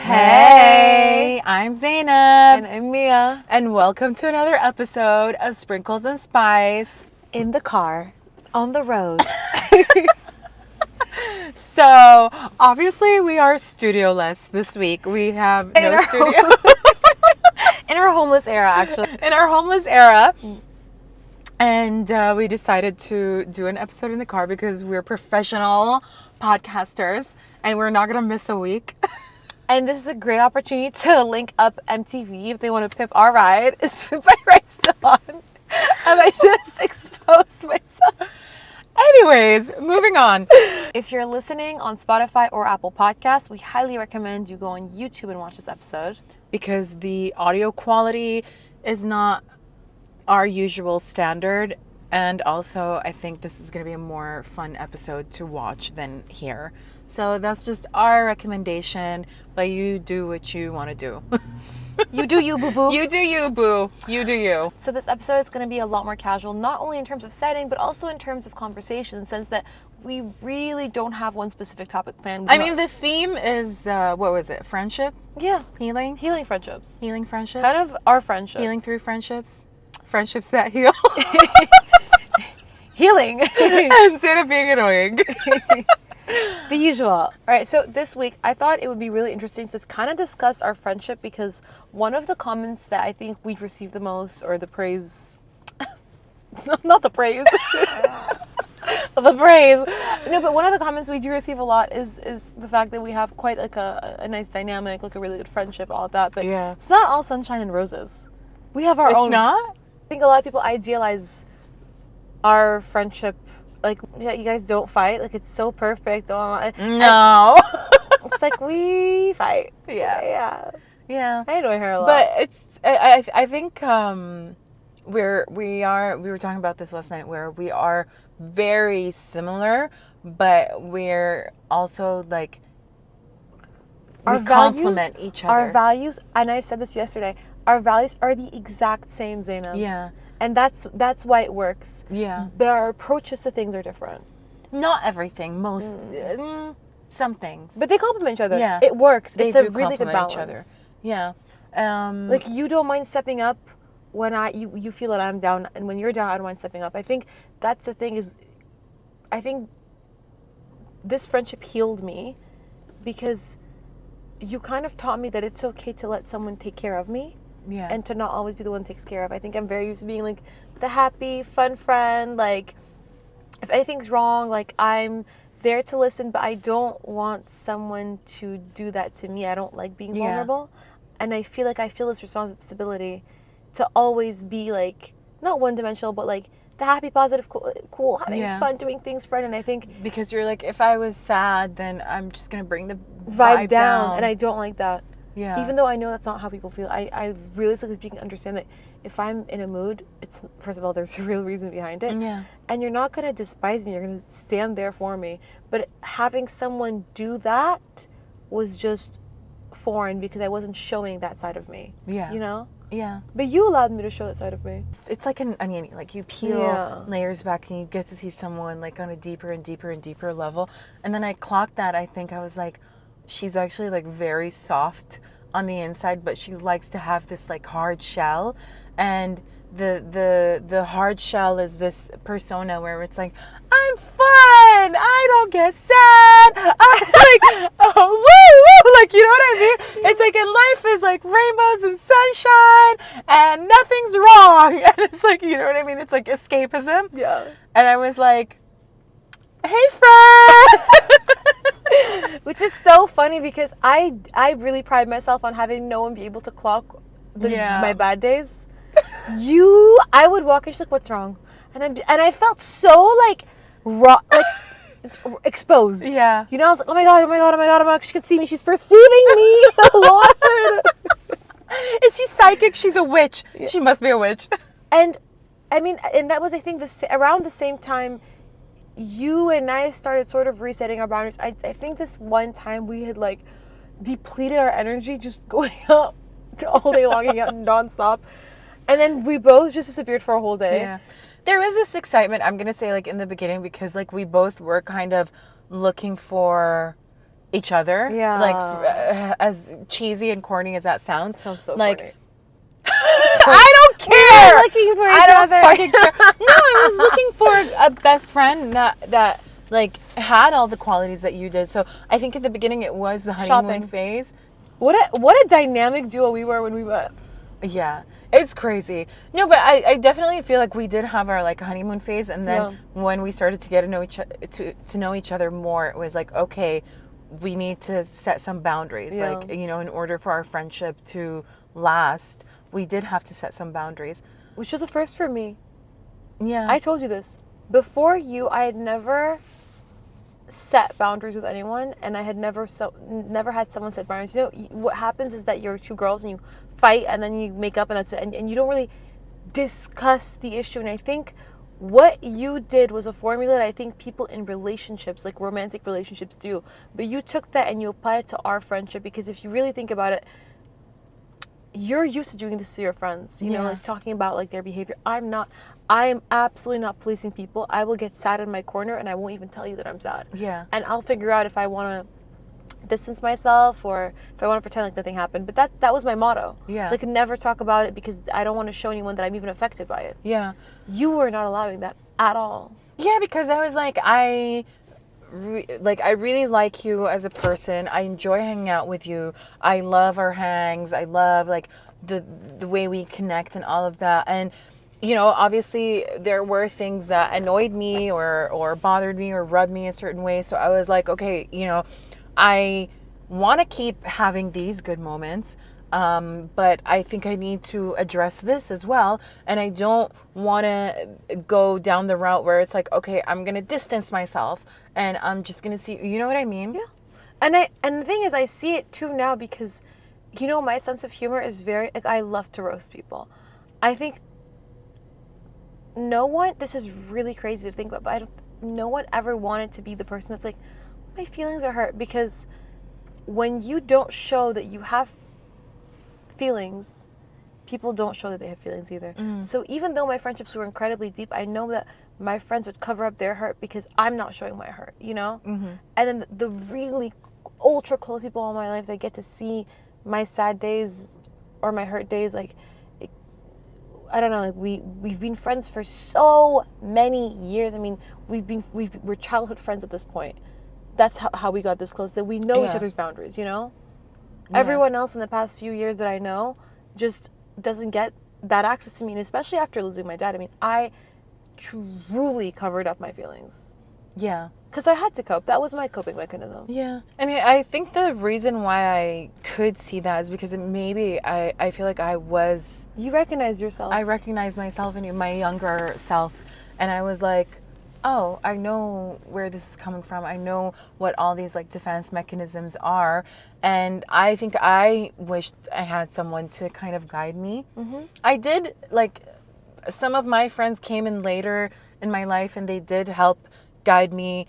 Hey, I'm Zainab. And I'm Mia. And welcome to another episode of Sprinkles and Spice. In the car, on the road. So, obviously, we are studioless this week. We have no studio. In our homeless era, actually. In our homeless era. And we decided to do an episode in the car because we're professional podcasters and we're not going to miss a week. And this is a great opportunity to link up MTV if they want to pimp our ride. Is my ride still on? Have I just exposed myself? Anyways, moving on. If you're listening on Spotify or Apple Podcasts, we highly recommend you go on YouTube and watch this episode. Because the audio quality is not our usual standard. And also, I think this is going to be a more fun episode to watch than hear. So that's just our recommendation, but you do what you want to do. You do you, boo-boo. You do you, boo. You do you. So this episode is going to be a lot more casual, not only in terms of setting, but also in terms of conversation, in the sense that we really don't have one specific topic planned. I mean, the theme is, what was it? Friendship? Yeah. Healing? Healing friendships. Healing friendships? Kind of our friendship. Healing through friendships? Friendships that heal? Healing. Instead of being annoying. The usual. All right, so this week I thought it would be really interesting to kind of discuss our friendship, because one of the comments that I think we've received the most, or the praise, not the praise, the praise. No, but one of the comments we do receive a lot is the fact that we have quite like a nice dynamic, like a really good friendship, all of that. But Yeah. It's not all sunshine and roses. We have our own. It's not? I think a lot of people idealize our friendship. Like, yeah, you guys don't fight. Like, it's so perfect. No. It's like we fight. Yeah. Yeah. I annoy her a lot. But it's, I think we were talking about this last night, where we are very similar, but we're also like, we complement each other. Our values, and I said this yesterday, our values are the exact same, Zainab. Yeah. And that's why it works. Yeah. But our approaches to things are different. Not everything, some things. But they complement each other. Yeah. It works. They it's a do really good complement balance. each other. Yeah. Like, you don't mind stepping up when you feel that I'm down, and when you're down, I don't mind stepping up. I think that's the thing is, I think this friendship healed me because you kind of taught me that it's okay to let someone take care of me. Yeah. And to not always be the one that takes care of. I think I'm very used to being like the happy, fun friend. Like, if anything's wrong, like, I'm there to listen, but I don't want someone to do that to me. I don't like being vulnerable. And I feel this responsibility to always be like, not one-dimensional, but like the happy, positive, cool having fun, doing things friend. And I think because you're like, if I was sad, then I'm just going to bring the vibe down. And I don't like that. Yeah. Even though I know that's not how people feel, I realistically speaking understand that if I'm in a mood, it's, first of all, there's a real reason behind it. Yeah. And you're not going to despise me. You're going to stand there for me. But having someone do that was just foreign because I wasn't showing that side of me. Yeah. You know? Yeah. But you allowed me to show that side of me. It's like an onion. Like, you peel layers back and you get to see someone like on a deeper and deeper and deeper level. And then I clocked that. I think I was like, she's actually like very soft on the inside, but she likes to have this like hard shell, and the hard shell is this persona where it's like, I'm fun, I don't get sad, I'm like, oh, woo, woo, like, you know what I mean? It's like, and life is like rainbows and sunshine and nothing's wrong, and it's like, you know what I mean? It's like escapism. Yeah. And I was like, hey friend. Which is so funny because I really pride myself on having no one be able to clock my bad days. I would walk and she's like, what's wrong? And I felt so like raw, like exposed. Yeah. You know, I was like, oh my god, she could see me, she's perceiving me. Lord. Is she psychic? She's a witch. Yeah. She must be a witch. And I mean, and that was, I think, around the same time you and I started sort of resetting our boundaries. I think this one time we had like depleted our energy just going out all day long and out nonstop. And then we both just disappeared for a whole day. Yeah. There was this excitement, I'm going to say, like in the beginning, because like we both were kind of looking for each other. Yeah. Like, as cheesy and corny as that sounds. Sounds so like, corny. I don't care. Looking for I each don't other. fucking care. No, I was looking for a best friend that like had all the qualities that you did. So I think in the beginning it was the honeymoon Shopping. phase. What a dynamic duo we were when we met. Yeah, it's crazy. No, but I definitely feel like we did have our like honeymoon phase, and then when we started to get to know to know each other more, it was like, okay, we need to set some boundaries. Yeah. Like, you know, in order for our friendship to last, we did have to set some boundaries. Which was a first for me. Yeah. I told you this. Before you, I had never set boundaries with anyone, and I had never had someone set boundaries. You know, what happens is that you're two girls and you fight and then you make up and that's it. And you don't really discuss the issue. And I think what you did was a formula that I think people in relationships, like romantic relationships, do. But you took that and you applied it to our friendship, because if you really think about it, you're used to doing this to your friends, you know, like talking about like their behavior. I am absolutely not policing people. I will get sad in my corner and I won't even tell you that I'm sad. Yeah. And I'll figure out if I want to distance myself or if I want to pretend like nothing happened. But that was my motto. Yeah. Like, never talk about it, because I don't want to show anyone that I'm even affected by it. Yeah. You were not allowing that at all. Yeah, because I was like, I really like you as a person. I enjoy hanging out with you. I love our hangs. I love like the way we connect and all of that. And you know, obviously there were things that annoyed me or bothered me or rubbed me a certain way. So I was like, okay, you know, I want to keep having these good moments. But I think I need to address this as well. And I don't want to go down the route where it's like, okay, I'm going to distance myself and I'm just going to see, you know what I mean? Yeah. And the thing is, I see it too now, because, you know, my sense of humor is very, like, I love to roast people. I think no one, this is really crazy to think about, but no one ever wanted to be the person that's like, my feelings are hurt, because when you don't show that you have feelings, people don't show that they have feelings either. So even though my friendships were incredibly deep, I know that my friends would cover up their hurt because I'm not showing my hurt, you know? And then the really ultra close people in my life that get to see my sad days or my hurt days, like, I don't know, like we've been friends for so many years. I mean, we're childhood friends at this point. That's how we got this close, that we know each other's boundaries, you know? Yeah. Everyone else in the past few years that I know just doesn't get that access to me, and especially after losing my dad. I mean, I truly covered up my feelings. Yeah. Because I had to cope. That was my coping mechanism. Yeah. And I think the reason why I could see that is because maybe I feel like I was... You recognize yourself. I recognized myself in my younger self. And I was like, oh, I know where this is coming from. I know what all these like defense mechanisms are. And I think I wished I had someone to kind of guide me. I did, like, some of my friends came in later in my life and they did help guide me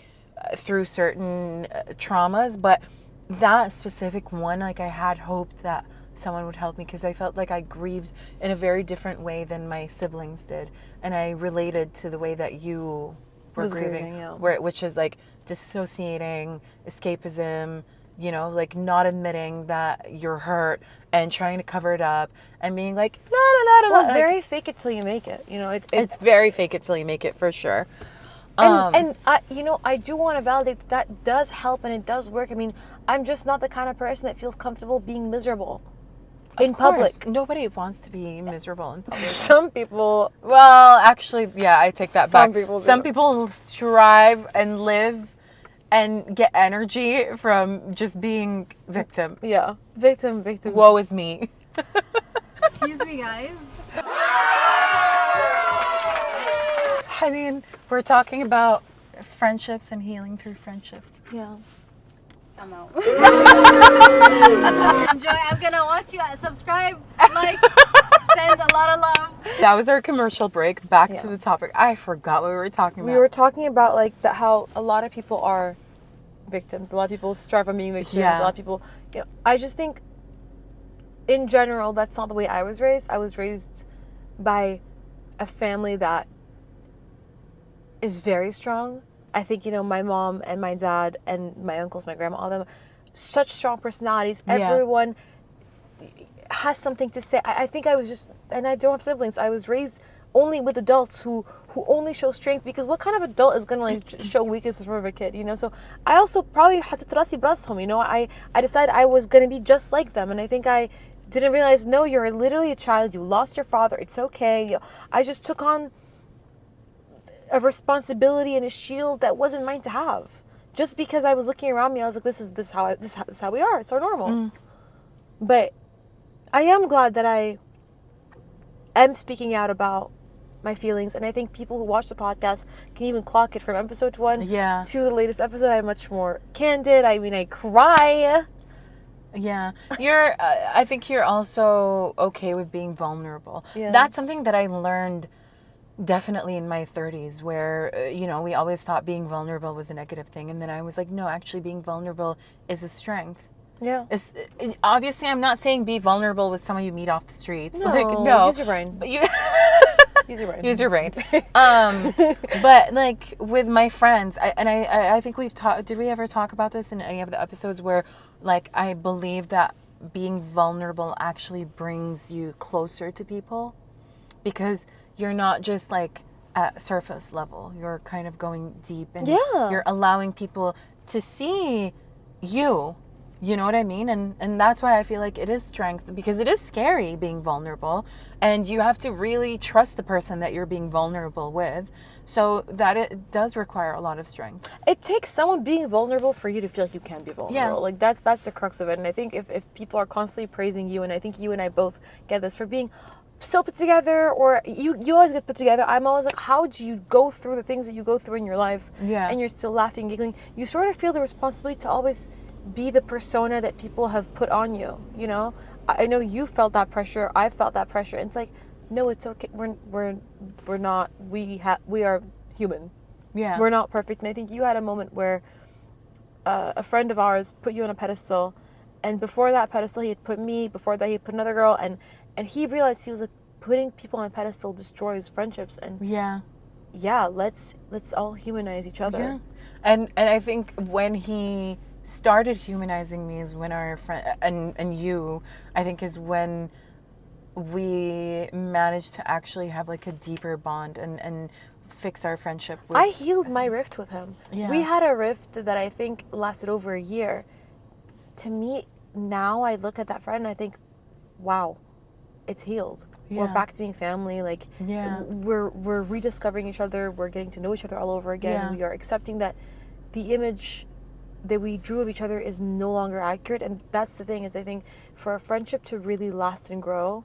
through certain traumas, but that specific one, like, I had hoped that someone would help me, because I felt like I grieved in a very different way than my siblings did, and I related to the way that you were grieving, which is like dissociating, escapism, you know, like not admitting that you're hurt and trying to cover it up and being like, la la la la. Well, very fake it till you make it. You know, it's very fake it till you make it, for sure. And you know, I do want to validate that does help and it does work. I mean, I'm just not the kind of person that feels comfortable being miserable in public. Nobody wants to be miserable in public. Some people... Well, actually, yeah, I take that back. Some people strive and live and get energy from just being victim. Yeah, victim. Woe is me. Excuse me, guys. I mean, we're talking about friendships and healing through friendships. Yeah. I'm out. Enjoy. I'm gonna watch you. Subscribe, like, send a lot of love. That was our commercial break. Back to the topic. I forgot what we were talking about. We were talking about like how a lot of people are victims. A lot of people strive on being victims. A lot of people. You know, I just think, in general, that's not the way I was raised. I was raised by a family that is very strong. I think, you know, my mom and my dad and my uncles, my grandma, all of them, such strong personalities. Yeah. Everyone has something to say. I think I was just, and I don't have siblings. I was raised only with adults who only show strength, because what kind of adult is gonna like show weakness in front of a kid, you know? So I also probably had to trust brasshom, you know. I decided I was gonna be just like them, and I think I didn't realize, no, you're literally a child. You lost your father. It's okay. I just took on a responsibility and a shield that wasn't mine to have. Just because I was looking around me, I was like, this is how we are. It's our normal. But I am glad that I am speaking out about my feelings, and I think people who watch the podcast can even clock it from episode 1 to the latest episode. I'm much more candid. I mean, I cry. Yeah, I think you're also okay with being vulnerable. Yeah. That's something that I learned definitely in my 30s, where you know, we always thought being vulnerable was a negative thing, and then I was like, no, actually being vulnerable is a strength. Yeah. It's obviously, I'm not saying be vulnerable with someone you meet off the streets. No, like, no, use your brain. But Use your brain. Use your brain. But like with my friends, I think we've talked. Did we ever talk about this in any of the episodes where, like, I believe that being vulnerable actually brings you closer to people, because you're not just like at surface level. You're kind of going deep, and you're allowing people to see you. You know what I mean? And that's why I feel like it is strength, because it is scary being vulnerable, and you have to really trust the person that you're being vulnerable with. So that it does require a lot of strength. It takes someone being vulnerable for you to feel like you can be vulnerable. Yeah. Like that's the crux of it. And I think if people are constantly praising you, and I think you and I both get this for being so put together, or you always get put together. I'm always like, how do you go through the things that you go through in your life? Yeah. And you're still laughing, giggling. You sort of feel the responsibility to always be the persona that people have put on you, you know? I know you felt that pressure. I felt that pressure. And it's like, no, it's okay. We're not, we are human. Yeah. We're not perfect. And I think you had a moment where a friend of ours put you on a pedestal, and before that pedestal he had put me, before that he put another girl, and he realized he was like, putting people on a pedestal destroys friendships. And let's all humanize each other. Yeah. And I think when he started humanizing me is when our friend and you, I think, is when we managed to actually have like a deeper bond and fix our friendship with. I healed my rift with him. Yeah. We had a rift that I think lasted over a year. To me now, I look at that friend and I think, wow, it's healed. We're back to being family. Like, we're rediscovering each other. We're getting to know each other all over again. We are accepting that the image that we drew of each other is no longer accurate. And that's the thing, is I think for a friendship to really last and grow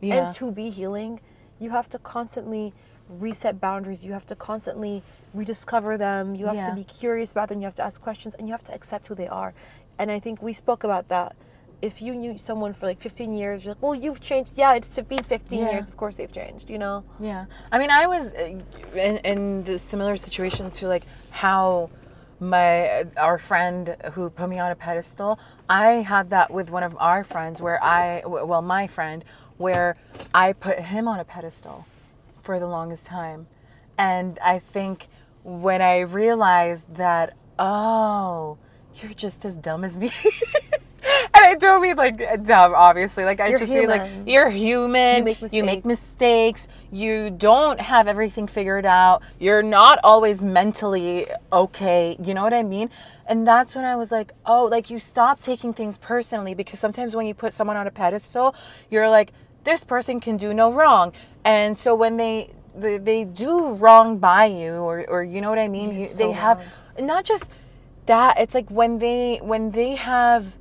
and to be healing, you have to constantly reset boundaries. You have to constantly rediscover them. You have to be curious about them. You have to ask questions, and you have to accept who they are. And I think we spoke about that. If you knew someone for like 15 years, you're like, well, you've changed. Yeah, it's been 15 years. Of course they've changed, you know? Yeah. I mean, I was in the similar situation to like how our friend who put me on a pedestal, I had that with one of our friends where my friend, where I put him on a pedestal for the longest time. And I think when I realized that, oh, you're just as dumb as me. And I don't mean like dumb, obviously. Like, I just mean like, you're human. You make mistakes. You don't have everything figured out. You're not always mentally okay. You know what I mean? And that's when I was like, oh, like, you stop taking things personally, because sometimes when you put someone on a pedestal, you're like, this person can do no wrong. And so when they do wrong by you, or you know what I mean? They have not just that. It's like when they have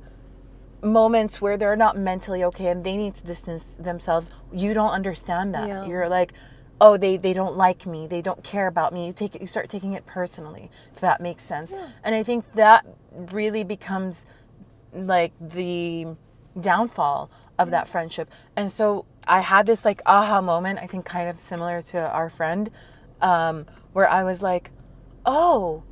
moments where they're not mentally okay and they need to distance themselves, you don't understand that. You're like, oh, they don't like me, they don't care about me. You start taking it personally, if that makes sense. And I think that really becomes like the downfall of that friendship. And so I had this like aha moment, I think kind of similar to our friend, where I was like, oh,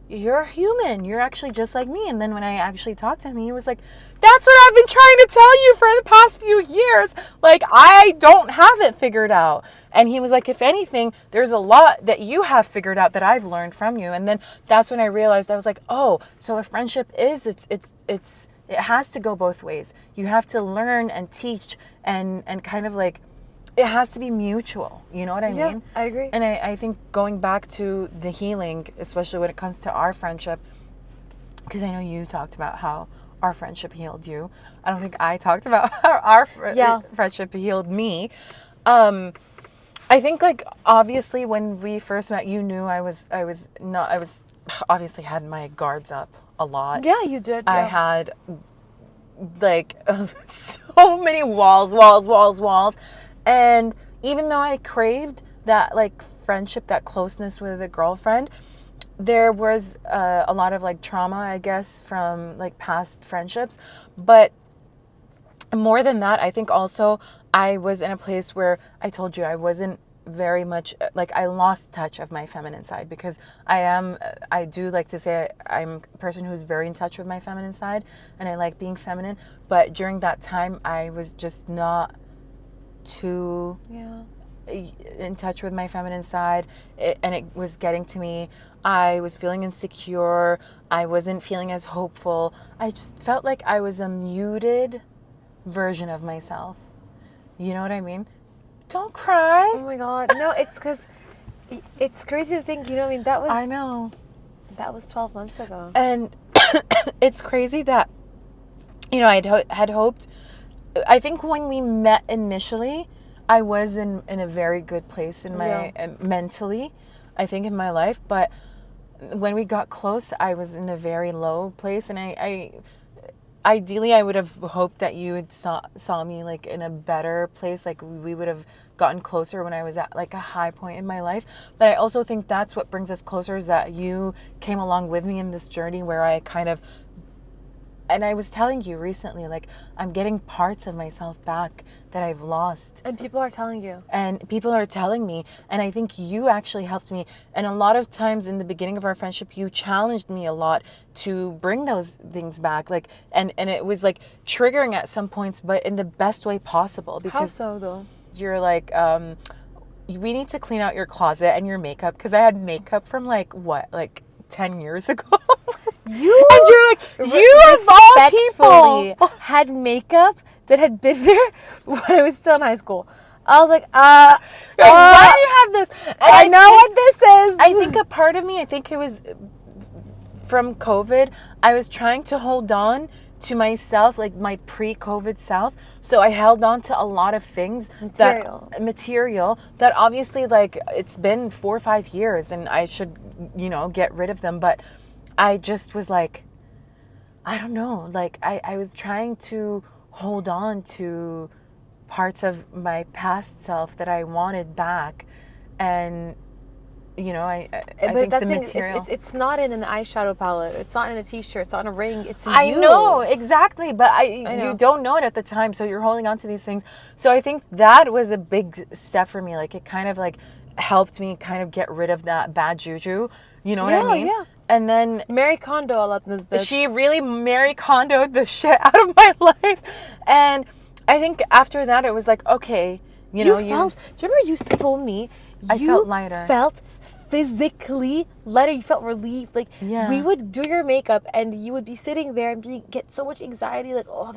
you're human. You're actually just like me. And then when I actually talked to him, he was like, that's what I've been trying to tell you for the past few years. Like, I don't have it figured out. And he was like, if anything, there's a lot that you have figured out that I've learned from you. And then that's when I realized, I was like, oh, so a friendship is, it has to go both ways. You have to learn and teach and kind of like, it has to be mutual. You know what I mean? I agree. And I think going back to the healing, especially when it comes to our friendship, because I know you talked about how our friendship healed you. I don't think I talked about how our friendship healed me. I think like obviously when we first met, you knew I was obviously had my guards up a lot. Yeah, you did. I Yeah. had like so many walls. And even though I craved that like friendship, that closeness with a girlfriend, there was a lot of like trauma, I guess, from like past friendships. But more than that, I think also I was in a place where I told you I wasn't very much like, I lost touch of my feminine side, because I do like to say I'm a person who's very in touch with my feminine side and I like being feminine. But during that time, I was just not too in touch with my feminine side, and it was getting to me. I was feeling insecure. I wasn't feeling as hopeful. I just felt like I was a muted version of myself. You know what I mean? Don't cry. Oh my God. No, it's because it's crazy to think, you know what I mean? I know. That was 12 months ago. And it's crazy that, you know, I had hoped. I think when we met initially, I was in a very good place in my mentally, I think, in my life. But when we got close, I was in a very low place, and I ideally I would have hoped that you had saw me like in a better place, like we would have gotten closer when I was at like a high point in my life. But I also think that's what brings us closer, is that you came along with me in this journey where I kind of, and I was telling you recently, like, I'm getting parts of myself back that I've lost. And people are telling you. And people are telling me. And I think you actually helped me. And a lot of times in the beginning of our friendship, you challenged me a lot to bring those things back. Like, and it was like triggering at some points, but in the best way possible. Because how so, though? You're like, we need to clean out your closet and your makeup. Because I had makeup from like, what, like 10 years ago? You and you're like, you of all people had makeup that had been there when I was still in high school. I was like, why do you have this? I know what this is. I think a part of me, I think it was from COVID, I was trying to hold on to myself, like my pre-COVID self. So I held on to a lot of things, material that obviously, like, it's been 4 or 5 years and I should, you know, get rid of them. But I just was like, I don't know, like I was trying to hold on to parts of my past self that I wanted back. And, you know, I think the material. It's not in an eyeshadow palette. It's not in a t-shirt. It's not in a ring. It's in I you. know, exactly. But I know. You don't know it at the time. So you're holding on to these things. So I think that was a big step for me. Like, it kind of like helped me kind of get rid of that bad juju. You know what I mean? Yeah. And then Mary Kondo all up in this bitch. She really Mary Kondo'd the shit out of my life. And I think after that, it was like, okay, you know, do you remember you told me I felt lighter. Felt physically lighter. You felt relieved. Like, we would do your makeup and you would be sitting there and get so much anxiety. Like, oh,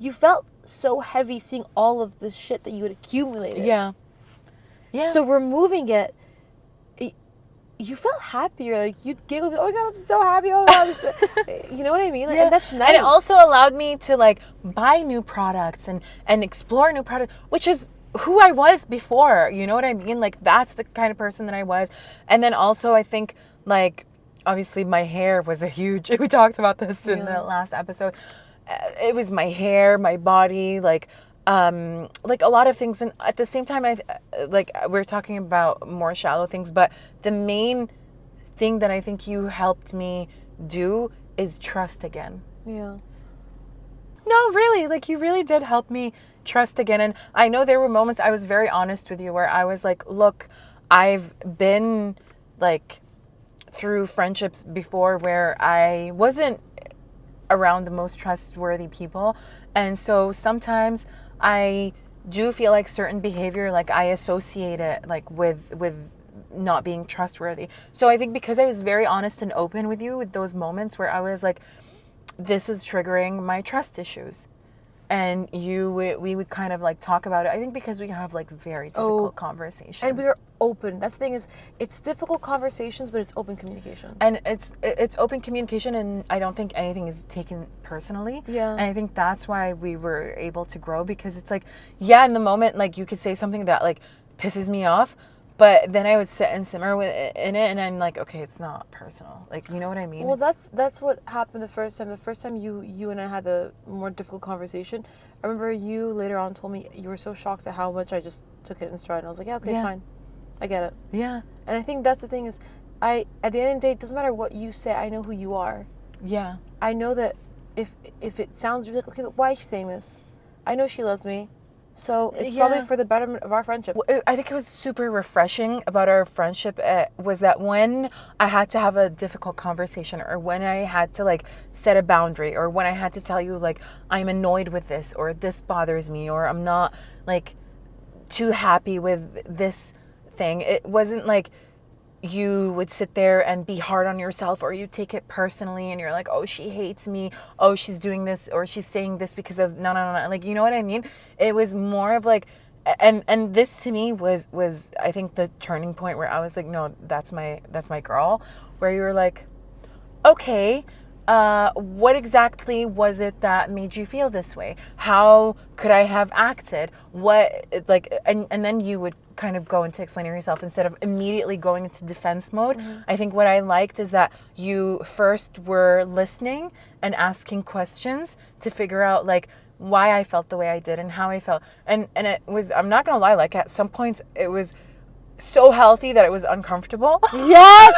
you felt so heavy seeing all of the shit that you had accumulated. Yeah. So removing it, you felt happier. Like, you'd giggle, oh my God, I'm so happy. Oh my God, you know what I mean? Like, and that's nice. And it also allowed me to like buy new products and explore new products, which is who I was before. You know what I mean? Like, that's the kind of person that I was. And then also I think, like, obviously my hair was a huge, we talked about this in the last episode. It was my hair, my body, like a lot of things. And at the same time, we're talking about more shallow things, but the main thing that I think you helped me do is trust again. Yeah. No, really, like, you really did help me trust again. And I know there were moments, I was very honest with you, where I was like, look, I've been like through friendships before where I wasn't around the most trustworthy people. And so sometimes I do feel like certain behavior, like I associate it like with not being trustworthy. So I think because I was very honest and open with you with those moments where I was like, this is triggering my trust issues. And we would kind of like talk about it. I think because we have like very difficult conversations. And we are open. That's the thing is, it's difficult conversations, but it's open communication. And it's open communication, and I don't think anything is taken personally. Yeah. And I think that's why we were able to grow, because it's like, yeah, in the moment, like you could say something that like pisses me off, but then I would sit and simmer in it, and I'm like, okay, it's not personal. Like, you know what I mean? Well, that's what happened the first time. The first time you and I had the more difficult conversation, I remember you later on told me you were so shocked at how much I just took it in stride. And I was like, yeah, okay, it's fine. I get it. Yeah. And I think that's the thing is, at the end of the day, it doesn't matter what you say. I know who you are. Yeah. I know that if it sounds really like, okay, but why is she saying this? I know she loves me. So it's probably for the betterment of our friendship. I think it was super refreshing about our friendship was that when I had to have a difficult conversation, or when I had to like set a boundary, or when I had to tell you like I'm annoyed with this, or this bothers me, or I'm not like too happy with this thing, it wasn't like you would sit there and be hard on yourself, or you take it personally and you're like, oh, she hates me, oh, she's doing this, or she's saying this because of no, like, you know what I mean? It was more of like, and this to me was I think the turning point where I was like, no, that's my girl, where you were like, okay, what exactly was it that made you feel this way? How could I have acted? What, like, and then you would kind of go into explaining yourself instead of immediately going into defense mode. Mm-hmm. I think what I liked is that you first were listening and asking questions to figure out like why I felt the way I did and how I felt. And it was, I'm not gonna lie, like at some points it was so healthy that it was uncomfortable. Yes.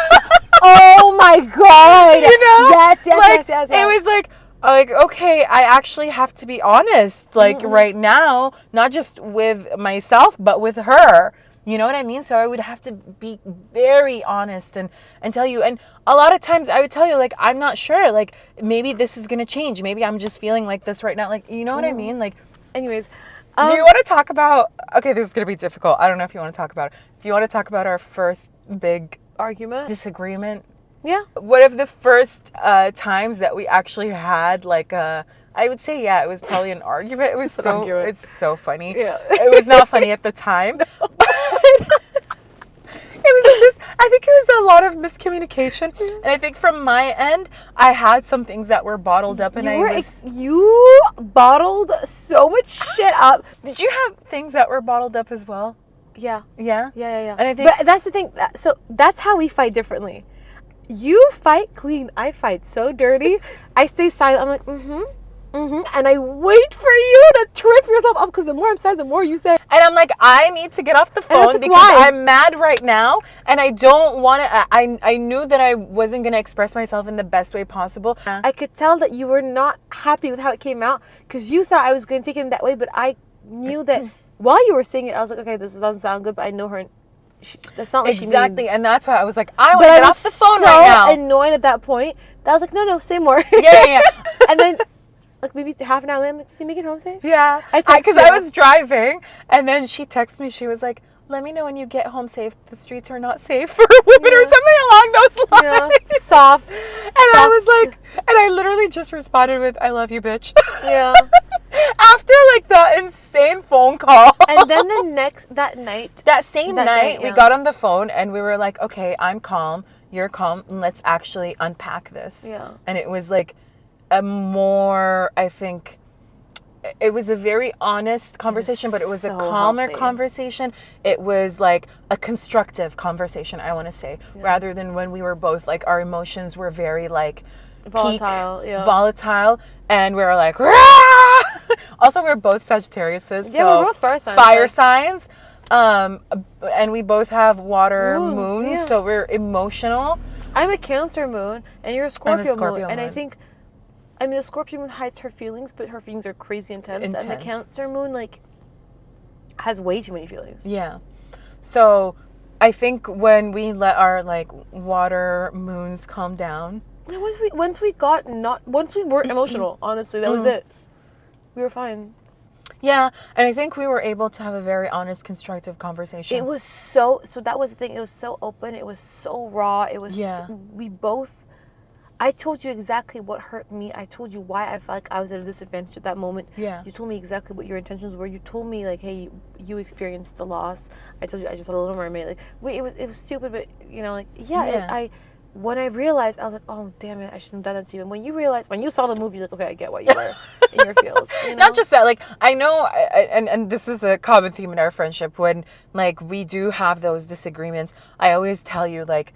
Oh my God. You know? Yes. It was like, okay, I actually have to be honest, like right now, not just with myself, but with her. You know what I mean? So I would have to be very honest and tell you. And a lot of times I would tell you, like, I'm not sure. Like, maybe this is going to change. Maybe I'm just feeling like this right now. Like, you know what I mean? Like, anyways. Do you want to talk about, okay, this is going to be difficult. I don't know if you want to talk about it. Do you want to talk about our first big argument? Disagreement? Yeah. One of the first times that we actually had like I would say, yeah, it was probably an argument. It was it's so funny. Yeah. It was not funny at the time. No. It was just, I think it was a lot of miscommunication. And I think from my end, I had some things that were bottled up, and you bottled so much shit up. Did you have things that were bottled up as well? Yeah. Yeah? Yeah. And I think, but that's the thing. So that's how we fight differently. You fight clean. I fight so dirty. I stay silent. I'm like, and I wait for you to trip yourself up, because the more I'm sad, the more you say. And I'm like, I need to get off the phone because I'm mad right now, and I don't want to. I knew that I wasn't going to express myself in the best way possible. I could tell that you were not happy with how it came out, because you thought I was going to take it in that way, but I knew that while you were saying it, I was like, okay, this doesn't sound good, but I know her. That's not what she means. Exactly, and that's why I was like, I want to get off the phone right now. I was so annoyed at that point that I was like, no, say more. Yeah. And then, like maybe half an hour later, I'm like, did you make it home safe? Yeah, because I was driving, and then she texted me. She was like, let me know when you get home safe. The streets are not safe for women, or something along those lines. Yeah, soft. I was like, and I literally just responded with, I love you, bitch. Yeah. After like the insane phone call. And then that same night, we got on the phone and we were like, okay, I'm calm, you're calm, and let's actually unpack this. Yeah. And it was like a more, I think, it was a very honest conversation, but it was a calmer conversation. It was like a constructive conversation, I want to say, rather than when we were both like, our emotions were very like volatile, and we were like, rah! Also, we're both Sagittariuses, so we're both fire signs. And we both have water moons, so we're emotional. I'm a Cancer moon, and you're a Scorpio moon. And I think, the Scorpio moon hides her feelings, but her feelings are crazy intense. And the Cancer moon, like, has way too many feelings. Yeah. So, I think when we let our, like, water moons calm down. Once we weren't emotional, honestly, that was it. We were fine. Yeah, and I think we were able to have a very honest, constructive conversation. It was so that was the thing. It was so open. It was so raw. It was, we both, I told you exactly what hurt me. I told you why I felt like I was at a disadvantage at that moment. Yeah. You told me exactly what your intentions were. You told me like, hey, you experienced the loss. I told you I just saw the Little Mermaid. Like, it was stupid, but like, yeah. When I realized, I was like, oh damn it, I shouldn't have done that to you. And when you saw the movie, you're like, okay, I get what you were in your feels. Not just that, like, I know, and this is a common theme in our friendship, when like we do have those disagreements, I always tell you, like,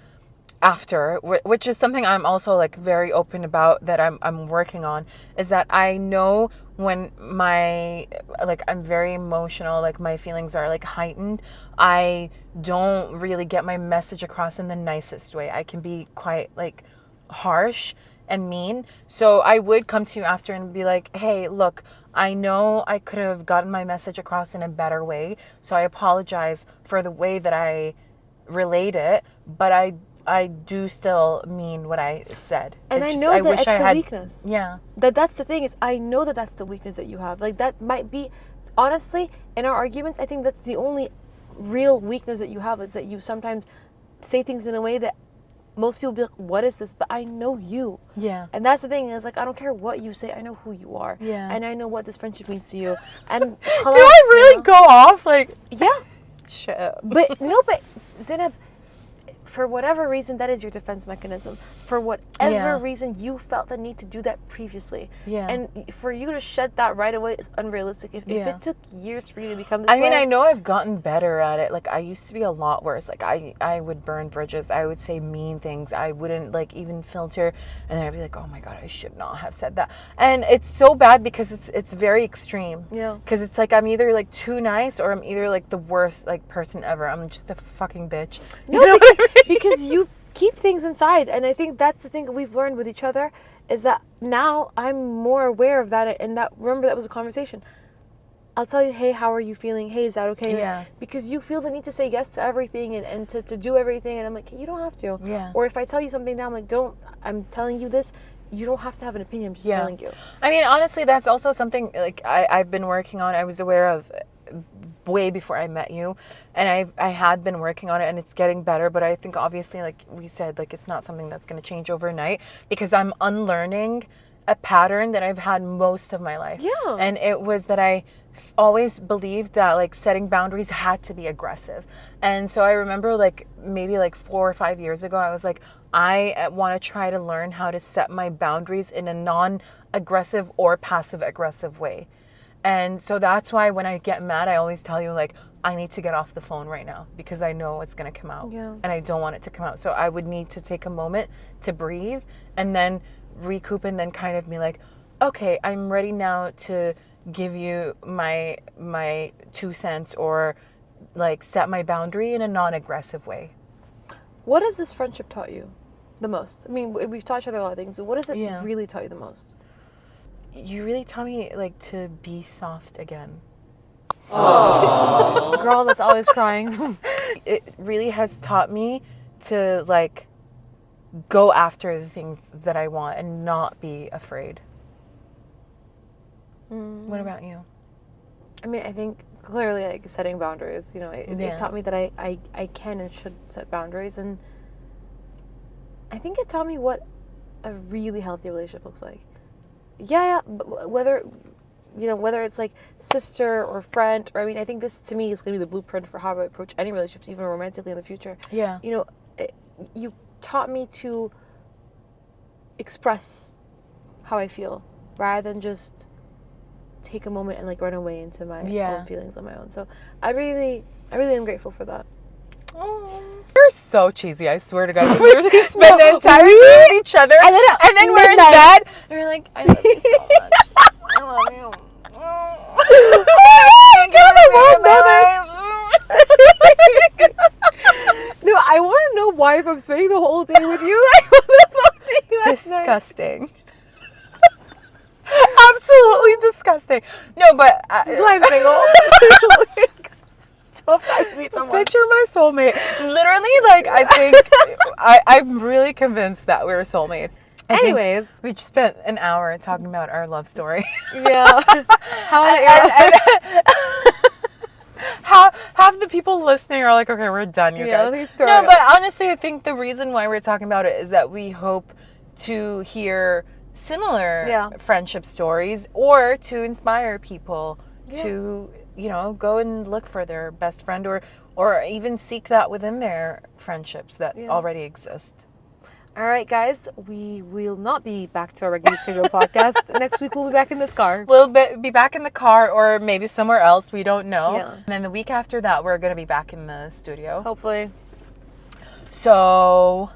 after, which is something I'm also like very open about, that I'm working on, is that I know when I'm very emotional, like my feelings are like heightened, I don't really get my message across in the nicest way. I can be quite like harsh and mean. So I would come to you after and be like, hey, look, I know I could have gotten my message across in a better way, so I apologize for the way that I relate it, but I do still mean what I said. And I know that it's a weakness. Yeah. That's the thing, is I know that that's the weakness that you have. Like, that might be, honestly, in our arguments, I think that's the only real weakness that you have, is that you sometimes say things in a way that most people be like, what is this? But I know you. Yeah. And that's the thing, is like, I don't care what you say, I know who you are. Yeah. And I know what this friendship means to you. And do I really go off? Like, yeah. Shut up. But Zainab, for whatever reason, that is your defense mechanism. For whatever reason, you felt the need to do that previously. Yeah. And for you to shed that right away is unrealistic. If it took years for you to become this way. I mean, I know I've gotten better at it. Like, I used to be a lot worse. Like, I would burn bridges. I would say mean things. I wouldn't, like, even filter. And then I'd be like, oh my God, I should not have said that. And it's so bad because it's very extreme. Yeah. Because it's like I'm either, like, too nice, or I'm either, like, the worst, like, person ever. I'm just a fucking bitch. No, because you keep things inside, and I think that's the thing that we've learned with each other, is that now I'm more aware of that, and remember that was a conversation. I'll tell you, hey, how are you feeling? Hey, is that okay? Yeah. Because you feel the need to say yes to everything and to do everything, and I'm like, hey, you don't have to. Yeah. Or if I tell you something now, I'm like, I'm telling you this, you don't have to have an opinion, I'm just telling you. I mean, honestly, that's also something, like, I've been working on. I was aware of way before I met you, and I had been working on it, and it's getting better, but I think obviously, like we said, like, it's not something that's going to change overnight, because I'm unlearning a pattern that I've had most of my life. Yeah. And it was that I always believed that, like, setting boundaries had to be aggressive. And so I remember, like, maybe like 4 or 5 years ago, I was like, I want to try to learn how to set my boundaries in a non-aggressive or passive-aggressive way. And so that's why when I get mad, I always tell you, like, I need to get off the phone right now, because I know it's going to come out. Yeah. And I don't want it to come out. So I would need to take a moment to breathe and then recoup, and then kind of be like, okay, I'm ready now to give you my 2 cents, or like set my boundary in a non-aggressive way. What has this friendship taught you the most? I mean, we've taught each other a lot of things, but what has it really taught you the most? You really taught me, like, to be soft again. Girl that's always crying. It really has taught me to, like, go after the things that I want and not be afraid. What about you? I mean, I think clearly, like, setting boundaries, it taught me that I can and should set boundaries, and I think it taught me what a really healthy relationship looks like. Yeah, but whether it's like sister or friend, or I mean, I think this to me is going to be the blueprint for how I approach any relationships, even romantically in the future. Yeah. You taught me to express how I feel rather than just take a moment and, like, run away into my own feelings on my own. So I really am grateful for that. Oh, you're so cheesy, I swear to God. We literally spend the entire day with each other, and then we're in bed, and we're like, I love you so much. I love you. No, I want to know why, if I'm spending the whole day with you, I want to talk to you at night. Disgusting. Absolutely disgusting. No, but this is why I'm single. 12 times to meet someone. Bitch, you're my soulmate. Literally, like, I think I'm really convinced that we're soulmates. Anyways, we just spent an hour talking about our love story. Yeah. Half the people listening are like, okay, we're done, you guys. No, but honestly, I think the reason why we're talking about it is that we hope to hear similar Yeah. friendship stories, or to inspire people Yeah. to, you know, go and look for their best friend, or even seek that within their friendships that Yeah. already exist. All right, guys, we will not be back to our regular scheduled podcast. Next week, we'll be back in this car. We'll be back in the car, or maybe somewhere else. We don't know. Yeah. And then the week after that, we're going to be back in the studio. Hopefully. So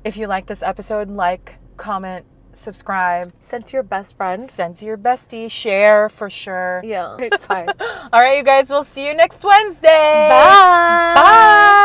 if you like this episode, like, comment, subscribe, Send to your best friend. send to your bestie, share for sure. Yeah. Bye. All right, you guys, we'll see you next Wednesday. Bye. Bye.